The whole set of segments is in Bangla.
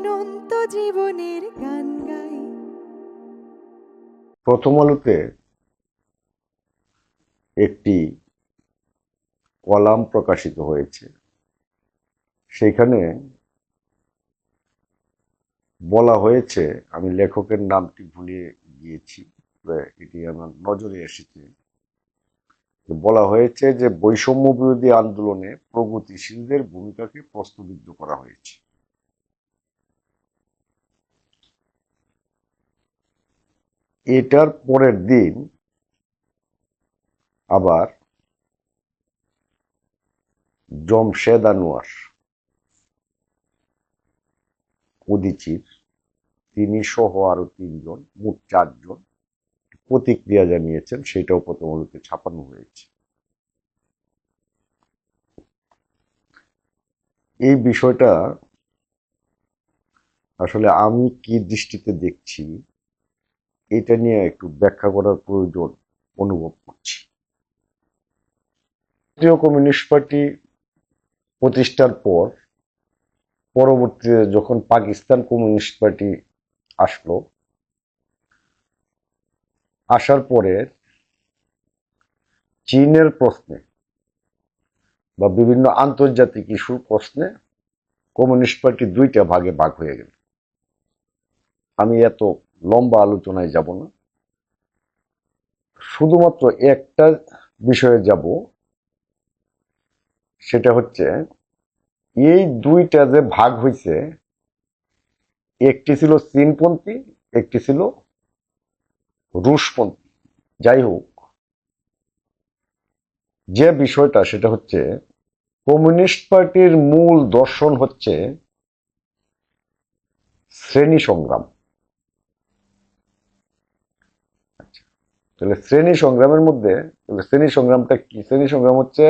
অনন্ত জীবনের গান গাই। প্রথম আলোতে একটি কলাম প্রকাশিত হয়েছে। সেখানে বলা হয়েছে, আমি লেখকের নামটি ভুলে গিয়েছি, এটি আমার নজরে এসেছে। বলা হয়েছে যে বৈষম্য বিরোধী আন্দোলনে প্রগতিশীলদের ভূমিকাকে প্রশ্নবিদ্ধ করা হয়েছে। এটার পরের দিন আবার জমশেদ আনোয়ার উদীচীর, তিনি সহ আরো 3 জন, মোট 4 জন প্রতিক্রিয়া জানিয়েছেন। সেটাও প্রথম আলোতে ছাপানো হয়েছে। এই বিষয়টা আসলে আমি কি দৃষ্টিতে দেখছি, এটা নিয়ে একটু ব্যাখ্যা করার প্রয়োজন অনুভব করছি। জাতীয় কমিউনিস্ট পার্টি প্রতিষ্ঠার পর পরবর্তীতে যখন পাকিস্তান কমিউনিস্ট পার্টি আসলো, আসার পরে চীনের প্রশ্নে বা বিভিন্ন আন্তর্জাতিক ইস্যুর প্রশ্নে কমিউনিস্ট পার্টি 2টা ভাগে ভাগ হয়ে গেল। আমি এত লম্বা আলোচনায় যাব না, শুধুমাত্র একটা বিষয়ে যাব, সেটা হচ্ছে এই 2টা যে ভাগ হয়েছে, একটি ছিল চীনপন্থী, একটি ছিল রুশপন্থী। যাই হোক, যে বিষয়টা সেটা হচ্ছে কমিউনিস্ট পার্টির মূল দর্শন হচ্ছে শ্রেণী সংগ্রাম। তাহলে শ্রেণী সংগ্রামের মধ্যে শ্রেণী সংগ্রামটা কি? শ্রেণী সংগ্রাম হচ্ছে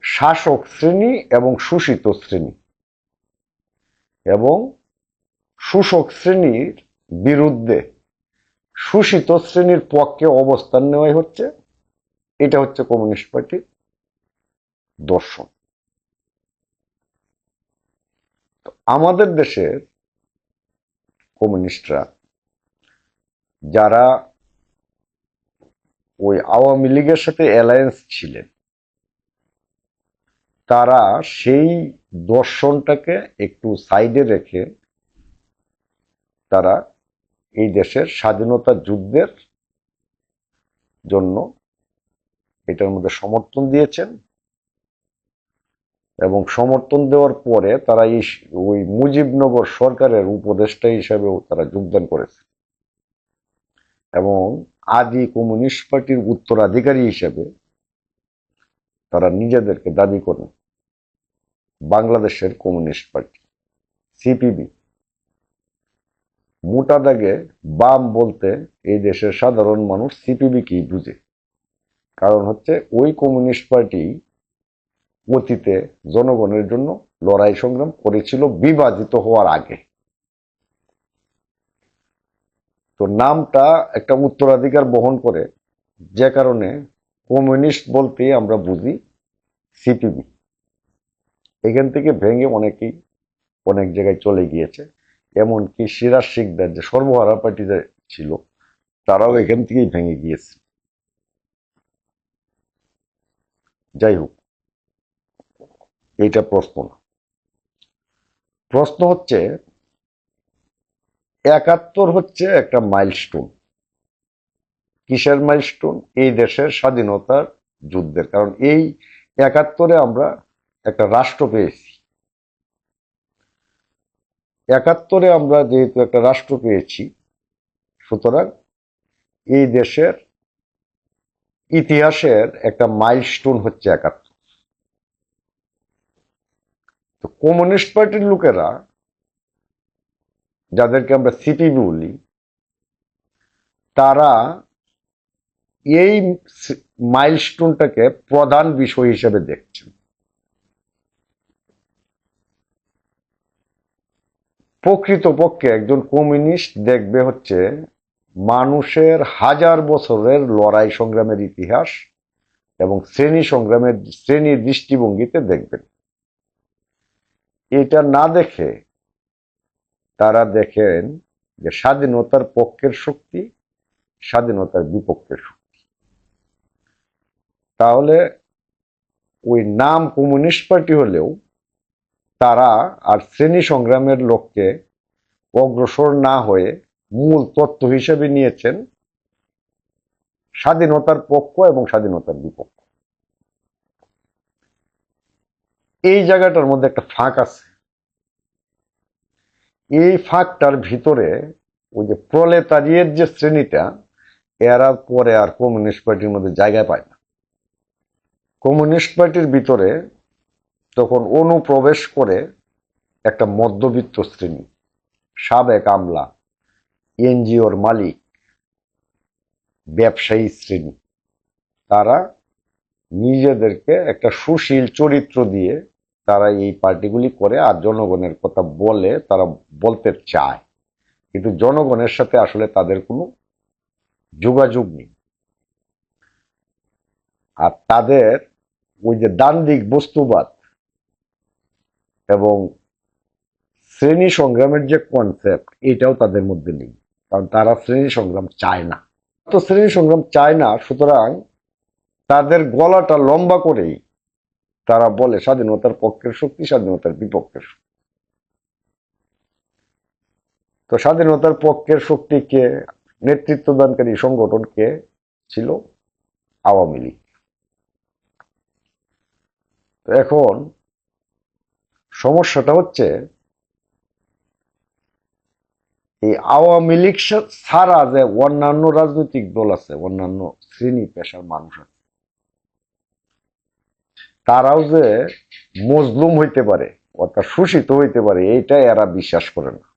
শাসক শ্রেণী এবং শোষিত শ্রেণী, এবং শোষক শ্রেণীর বিরুদ্ধে শোষিত শ্রেণীর পক্ষে অবস্থান নেওয়াই হচ্ছে, এটা হচ্ছে কমিউনিস্ট পার্টির দর্শন। আমাদের দেশের কমিউনিস্টরা যারা ওই আওয়ামী লীগের সাথে অ্যালায়েন্স ছিলেন, তারা সেই দর্শনটাকে একটু সাইডে রেখে তারা এই দেশের স্বাধীনতা যুদ্ধের জন্য এটার মধ্যে সমর্থন দিয়েছেন, এবং সমর্থন দেওয়ার পরে তারা ওই মুজিবনগর সরকারের উপদেষ্টা হিসাবেও তারা যোগদান করেছে, এবং আদি কমিউনিস্ট পার্টির উত্তরাধিকারী হিসেবে তারা নিজেদেরকে দাবি করেন বাংলাদেশের কমিউনিস্ট পার্টি, সিপিবি। মোটা দাগে বাম বলতে এই দেশের সাধারণ মানুষ সিপিবি কি বুঝে, কারণ হচ্ছে ওই কমিউনিস্ট পার্টি অতীতে জনগণের জন্য লড়াই সংগ্রাম করেছিল বিভাজিত হওয়ার আগে। তো নামটা একটা উত্তরাধিকার বহন করে, যে কারণে কমিউনিস্ট বলতে আমরা বুঝি সিপিবি। এখান থেকে ভেঙে অনেকেই অনেক জায়গায় চলে গিয়েছে, এমনকি সিরাজ শিকদার যে সর্বহারা পার্টিতে ছিল, তারাও এখান থেকেই ভেঙে গিয়েছে। যাই হোক, এইটা প্রশ্ন না। প্রশ্ন হচ্ছে 71 হচ্ছে একটা মাইলস্টোন। কিসের মাইলস্টোন? এই দেশের স্বাধীনতার যুদ্ধের। কারণ এই 71-এ আমরা একটা রাষ্ট্র পেয়েছি। 71-এ আমরা যেহেতু একটা রাষ্ট্র পেয়েছি, সুতরাং এই দেশের ইতিহাসের একটা মাইলস্টোন হচ্ছে 71। তো কমিউনিস্ট পার্টির লোকেরা, যাদেরকে আমরা সিপিবি বলি, তারা এই মাইলস্টোনটাকে প্রধান বিষয় হিসেবে দেখছেন। প্রকৃতপক্ষে একজন কমিউনিস্ট দেখবে হচ্ছে মানুষের হাজার বছরের লড়াই সংগ্রামের ইতিহাস এবং শ্রেণীর দৃষ্টিভঙ্গিতে দেখবেন। এটা না দেখে তারা দেখেন যে স্বাধীনতার পক্ষের শক্তি, স্বাধীনতার বিপক্ষের শক্তি। তাহলে ওই নাম কমিউনিস্ট পার্টি হলেও তারা আর শ্রেণী সংগ্রামের লক্ষ্যে অগ্রসর না হয়ে মূল তত্ত্ব হিসেবে নিয়েছেন স্বাধীনতার পক্ষ এবং স্বাধীনতার বিপক্ষ। এই জায়গাটার মধ্যে একটা ফাঁক আছে। এই ফাঁকটার ভিতরে ওই যে প্রলেতারিয়ের যে শ্রেণীটা, এরা পরে আর কমিউনিস্ট পার্টির মধ্যে জায়গা পায় না। কমিউনিস্ট পার্টির ভিতরে তখন অনুপ্রবেশ করে একটা মধ্যবিত্ত শ্রেণী, সাবেক আমলা, এনজিওর মালিক, ব্যবসায়ী শ্রেণী। তারা নিজেদেরকে একটা সুশীল চরিত্র দিয়ে তারা এই পার্টিগুলি করে আর জনগণের কথা বলে, তারা বলতে চায়, কিন্তু জনগণের সাথে আসলে তাদের কোনো যোগাযোগ নেই। আর তাদের ওই যে দ্বান্দ্বিক বস্তুবাদ এবং শ্রেণী সংগ্রামের যে কনসেপ্ট, এটাও তাদের মধ্যে নেই, কারণ তারা শ্রেণী সংগ্রাম চায় না। তো শ্রেণী সংগ্রাম চায় না, সুতরাং তাদের গলাটা লম্বা করেই তারা বলে স্বাধীনতার পক্ষের শক্তি, স্বাধীনতার বিপক্ষের শক্তি। তো স্বাধীনতার পক্ষের শক্তিকে নেতৃত্বদানকারী সংগঠনকে ছিল আওয়ামী লীগ। তো এখন সমস্যাটা হচ্ছে এই আওয়ামী লীগ ছাড়া যে অন্যান্য রাজনৈতিক দল আছে, অন্যান্য শ্রেণী পেশার মানুষ আছে, তারাও যে মজলুম হইতে পারে অর্থাৎ শোষিত হইতে পারে, এইটা এরা বিশ্বাস করে না।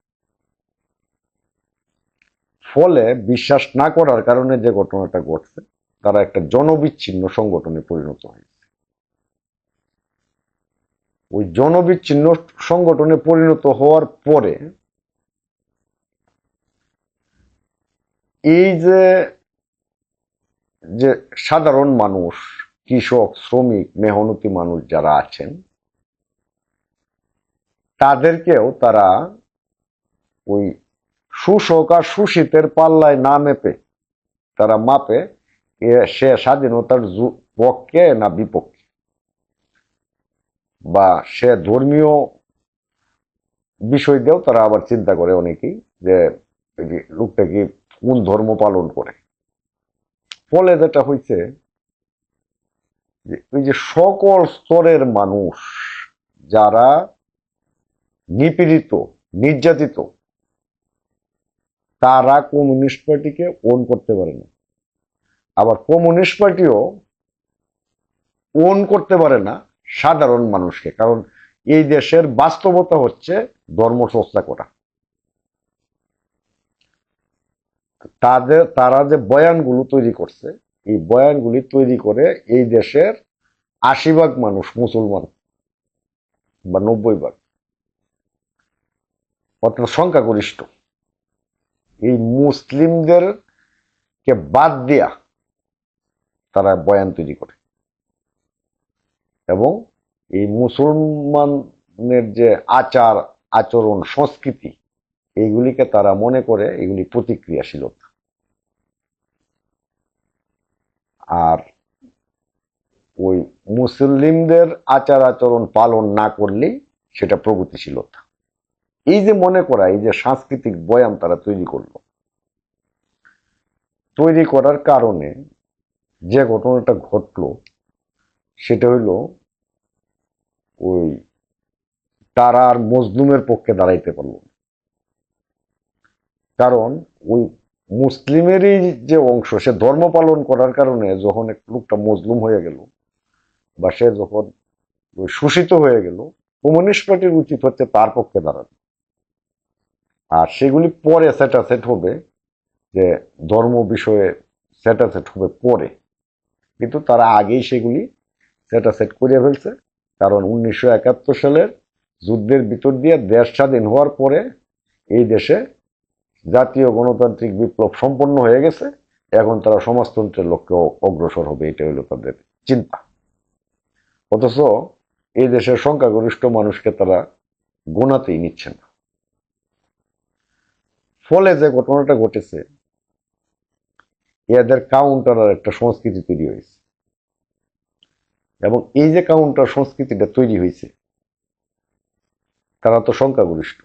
ফলে বিশ্বাস না করার কারণে যে ঘটনাটা ঘটছে, তারা একটা জনবিচ্ছিন্ন সংগঠনে পরিণত হয়েছে। ওই জনবিচ্ছিন্ন সংগঠনে পরিণত হওয়ার পরে এই যে সাধারণ মানুষ, কৃষক, শ্রমিক, মেহনতি মানুষ যারা আছেন, তাদেরকেও তারা ওই শোষক আর শোষিতের পাল্লায় না মেপে তারা মাপে সে স্বাধীনতার পক্ষে না বিপক্ষে, বা সে ধর্মীয় বিষয় দিয়েও তারা আবার চিন্তা করে অনেকেই যে লোকটা কি কোন ধর্ম পালন করে। ফলে যেটা হয়েছে যে ওই যে সকল স্তরের মানুষ যারা নিপীড়িত, নির্যাতিত, তারা কমিউনিস্ট পার্টিকে ওন করতে পারে না। আবার কমিউনিস্ট পার্টিও ওন করতে পারে না সাধারণ মানুষকে, কারণ এই দেশের বাস্তবতা হচ্ছে ধর্ম চর্চা করা। তারা যে বয়ানগুলো তৈরি করছে, এই বয়ানগুলি তৈরি করে এই দেশের ৮০% মানুষ মুসলমান বা ৯০%, অর্থাৎ সংখ্যাগরিষ্ঠ। এই মুসলিমদেরকে বাদ দিয়া তারা বয়ান তৈরি করে এবং এই মুসলমানের যে আচার আচরণ সংস্কৃতি, এইগুলিকে তারা মনে করে এগুলি প্রতিক্রিয়াশীলতা। আর ওই মুসলিমদের আচার আচরণ পালন না করলেই সেটা প্রগতিশীলতা। এই যে মনে করা, এই যে সাংস্কৃতিক বয়ান তারা তৈরি করলো, তৈরি করার কারণে যে ঘটনাটা ঘটলো সেটা হইল ওই তারা আর মজলুমের পক্ষে দাঁড়াইতে পারল না। কারণ ওই মুসলিমেরই যে অংশ, সে ধর্ম পালন করার কারণে যখন এক লোকটা মজলুম হয়ে গেল বা সে যখন ওই শোষিত হয়ে গেল, কমিউনিস্ট পার্টির উচিত হচ্ছে তার পক্ষে দাঁড়ানো। আর সেগুলি পরে সেট হবে, যে ধর্ম বিষয়ে সেট হবে পরে, কিন্তু তারা আগেই সেগুলি সেট করিয়ে ফেলছে। কারণ 1971 সালের যুদ্ধের ভিতর দিয়ে দেশ স্বাধীন হওয়ার পরে এই দেশে জাতীয় গণতান্ত্রিক বিপ্লব সম্পন্ন হয়ে গেছে, এখন তারা সমাজতন্ত্রের লক্ষ্যে অগ্রসর হবে, এটা হলো তাদের চিন্তা। অথচ এই দেশের সংখ্যাগরিষ্ঠ মানুষকে তারা গোনাতেই নিচ্ছে না। ফলে যে ঘটনাটা ঘটেছে, এদের কাউন্টার আর একটা সংস্কৃতি তৈরি হয়েছে, এবং এই যে কাউন্টার সংস্কৃতিটা তৈরি হয়েছে, তারা তো সংখ্যাগরিষ্ঠ,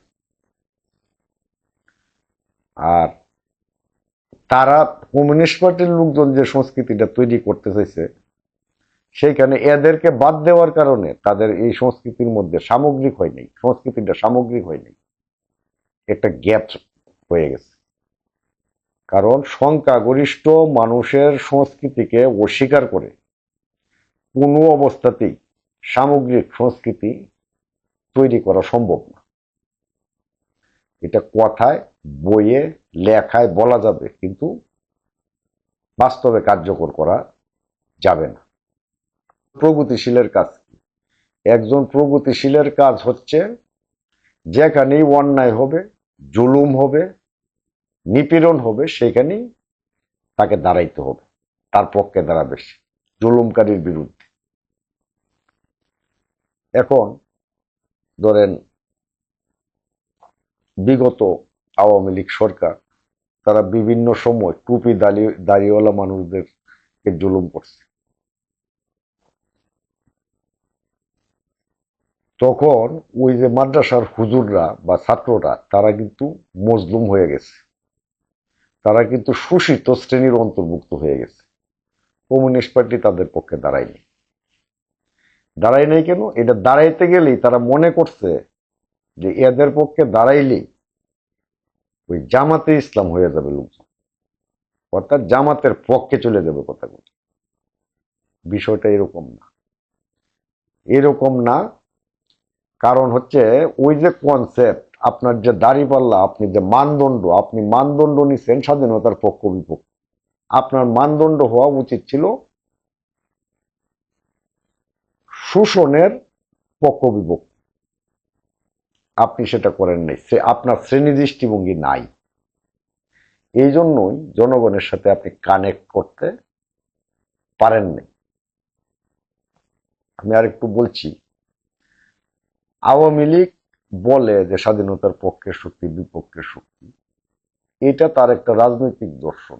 আর তারা কমিউনিস্ট পার্টির লোকজন যে সংস্কৃতিটা তৈরি করতে চাইছে, সেইখানে এদেরকে বাদ দেওয়ার কারণে তাদের এই সংস্কৃতির মধ্যে সামগ্রিক হয় নাই, সংস্কৃতিটা সামগ্রিক হয় নাই, একটা গ্যাপ হয়ে গেছে। কারণ সংখ্যাগরিষ্ঠ মানুষের সংস্কৃতিকে অস্বীকার করে কোনো অবস্থাতেই সামগ্রিক সংস্কৃতি তৈরি করা সম্ভব না। এটা কথায়, বইয়ে, লেখায় বলা যাবে, কিন্তু বাস্তবে কার্যকর করা যাবে না। প্রগতিশীলের কাজ কি? একজন প্রগতিশীলের কাজ হচ্ছে যেখানেই অন্যায় হবে, জুলুম হবে, নিপীড়ন হবে, সেখানেই তাকে দাঁড়াইতে হবে, তার পক্ষে দাঁড়াবে সে, জুলুমকারীর বিরুদ্ধে। এখন ধরেন বিগত আওয়ামী লীগ সরকার, তারা বিভিন্ন সময় টুপি দাড়িওয়ালা মানুষদেরকে জুলুম করছে। তখন ওই যে মাদ্রাসার হুজুররা বা ছাত্ররা, তারা কিন্তু মজলুম হয়ে গেছে, তারা কিন্তু শোষিত শ্রেণীর অন্তর্ভুক্ত হয়ে গেছে। কমিউনিস্ট পার্টি তাদের পক্ষে দাঁড়ায়নি। দাঁড়ায় নাই কেন? এটা দাঁড়াইতে গেলেই তারা মনে করছে যে এদের পক্ষে দাঁড়াইলেই ওই জামাতে ইসলাম হয়ে যাবে লোকজন, অর্থাৎ জামাতের পক্ষে চলে যাবে কথাগুলো। বিষয়টা এরকম না, এরকম না। কারণ হচ্ছে ওই যে কনসেপ্ট, আপনার যে দাঁড়িপাল্লা, আপনি যে মানদণ্ড, আপনি মানদণ্ড নিচ্ছেন স্বাধীনতার পক্ষ বিপক্ষ। আপনার মানদণ্ড হওয়া উচিত ছিল শোষণের পক্ষ বিপক্ষ, আপনি সেটা করেন নাই, আপনার শ্রেণী দৃষ্টিভঙ্গি নাই। এই জন্যই জনগণের সাথে আপনি কানেক্ট করতে পারেন নাই। আমি আরেকটু বলছি, আওয়ামী লীগ বলে যে স্বাধীনতার পক্ষের শক্তি, বিপক্ষের শক্তি, এটা তার একটা রাজনৈতিক দর্শন।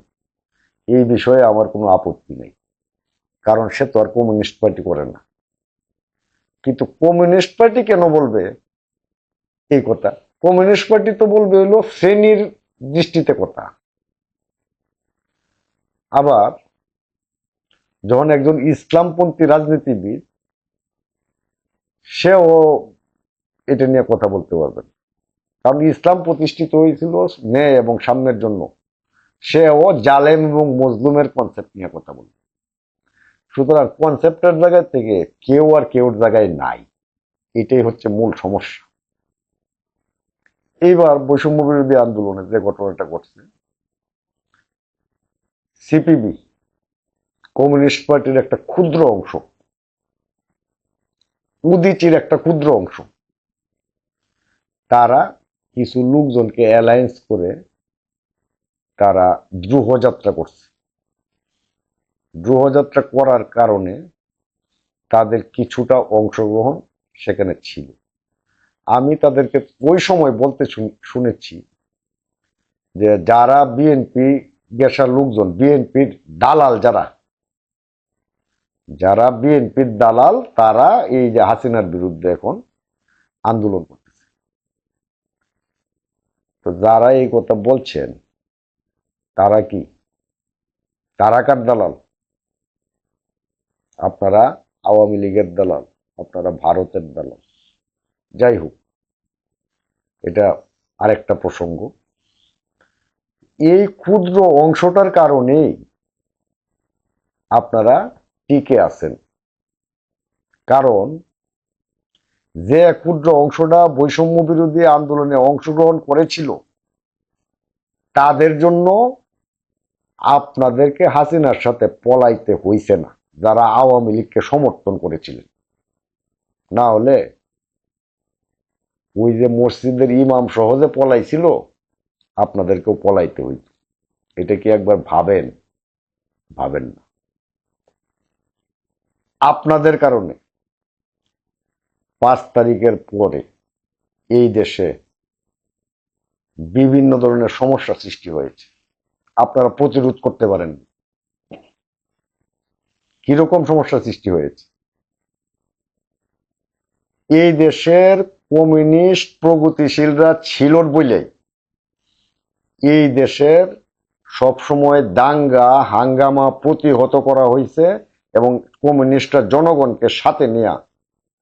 এই বিষয়ে আমার কোনো আপত্তি নেই, কারণ সে তো আর কমিউনিস্ট পার্টি করে না। কিন্তু কমিউনিস্ট পার্টি কেন বলবে এই কথা? কমিউনিস্ট পার্টি তো বলবে হলো শ্রেণীর দৃষ্টিতে কথা। আবার যখন একজন ইসলামপন্থী রাজনীতিবিদ, সেও এটা নিয়ে কথা বলতে পারবেন, কারণ ইসলাম প্রতিষ্ঠিত হয়েছিল ন্যায় এবং সাম্যের জন্য। সেও জালেম এবং মজলুমের কনসেপ্ট নিয়ে কথা বলবে। সুতরাং কনসেপ্টের জায়গা থেকে কেউ আর কেউর জায়গায় নাই, এটাই হচ্ছে মূল সমস্যা। এইবার বৈষম্য বিরোধী আন্দোলনে যে ঘটনাটা ঘটছে, সিপিবি কমিউনিস্ট পার্টির একটা ক্ষুদ্র অংশ, উদীচীর একটা ক্ষুদ্র অংশ, তারা কিছু লোকজনকে অ্যালায়েন্স করে তারা দ্রোহযাত্রা করছে। দ্রোহযাত্রা করার কারণে তাদের কিছুটা অংশগ্রহণ সেখানে ছিল। আমি তাদেরকে ওই সময় বলতে শুনেছি যে যারা বিএনপি গেসার লোকজন, বিএনপির দালাল, যারা বিএনপির দালাল, তারা এই যে হাসিনার বিরুদ্ধে এখন আন্দোলন করতেছে। তো যারা এই কথা বলছেন, তারা কি, তারা কার দালাল? আপনারা আওয়ামী লীগের দালাল, আপনারা ভারতের দালাল। যাই হোক, এটা আরেকটা প্রসঙ্গ। এই ক্ষুদ্র অংশটার কারণেই আপনারা টিকে আছেন, কারণ যে ক্ষুদ্র অংশটা বৈষম্য বিরোধী আন্দোলনে অংশগ্রহণ করেছিল, তাদের জন্য আপনাদেরকে হাসিনার সাথে পলাইতে হইছে না, যারা আওয়ামী লীগকে সমর্থন করেছিলেন। না হলে ওই যে মসজিদের ইমাম সহজে পলাইছিল, আপনাদেরকেও পলাইতে হইত। এটা কি একবার ভাবেন? ভাবেন না। আপনাদের কারণে 5 তারিখের পরে এই দেশে বিভিন্ন ধরনের সমস্যা সৃষ্টি হয়েছে, আপনারা প্রতিরোধ করতে পারেন। কিরকম সমস্যা সৃষ্টি হয়েছে? এই দেশের কমিউনিস্ট প্রগতিশীলরা ছিল বলেই এই দেশের সবসময় দাঙ্গা হাঙ্গামা প্রতিহত করা হয়েছে এবং কমিউনিস্টরা জনগণকে সাথে নিয়ে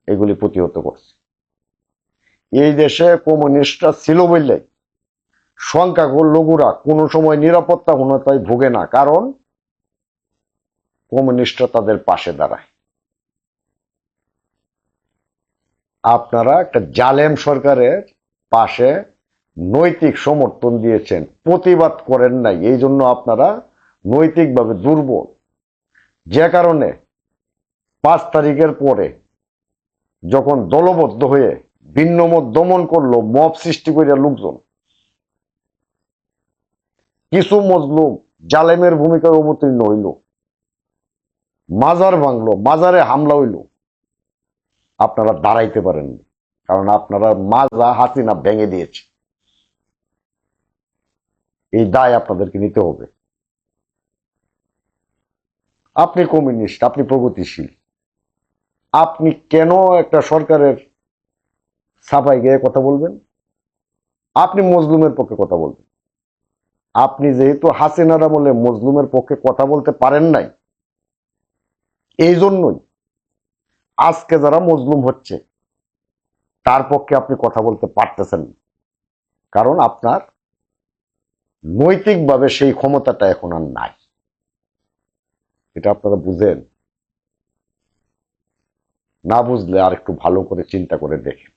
এগুলি প্রতিহত করছে। এই দেশে কমিউনিস্টরা ছিল বললেই সংখ্যালঘুরা কোনো সময় নিরাপত্তাহীনতায় ভোগে না, কারণ কমিউনিস্টরা তাদের পাশে দাঁড়ায়। আপনারা একটা জালেম সরকারের পাশে নৈতিক সমর্থন দিয়েছেন, প্রতিবাদ করেন নাই, এই জন্য আপনারা নৈতিকভাবে দুর্বল। যে কারণে 5 তারিখের পরে যখন দলবদ্ধ হয়ে ভিন্নমত দমন করলো, মব সৃষ্টি করে লোকজন, কিছু মজলুম জালেমের ভূমিকায় অবতীর্ণ হইল, মাজার ভাঙলো, মাজারে হামলা হইল, আপনারা দাঁড়াইতে পারেননি, কারণ আপনারা মাজা হাসিনা ভেঙে দিয়েছে। এই দায় আপনাদেরকে নিতে হবে। আপনি কমিউনিস্ট, আপনি প্রগতিশীল, আপনি কেন একটা সরকারের সাফাই গিয়ে কথা বলবেন? আপনি মজলুমের পক্ষে কথা বলবেন। আপনি যেহেতু হাসিনার আমলে মজলুমের পক্ষে কথা বলতে পারেন নাই, এই জন্যই আজকে যারা মজলুম হচ্ছে তার পক্ষে আপনি কথা বলতে পারতেছেন, কারণ আপনার নৈতিকভাবে সেই ক্ষমতাটা এখন আর নাই। এটা আপনারা বুঝেন? না বুঝলে আর একটু ভালো করে চিন্তা করে দেখেন।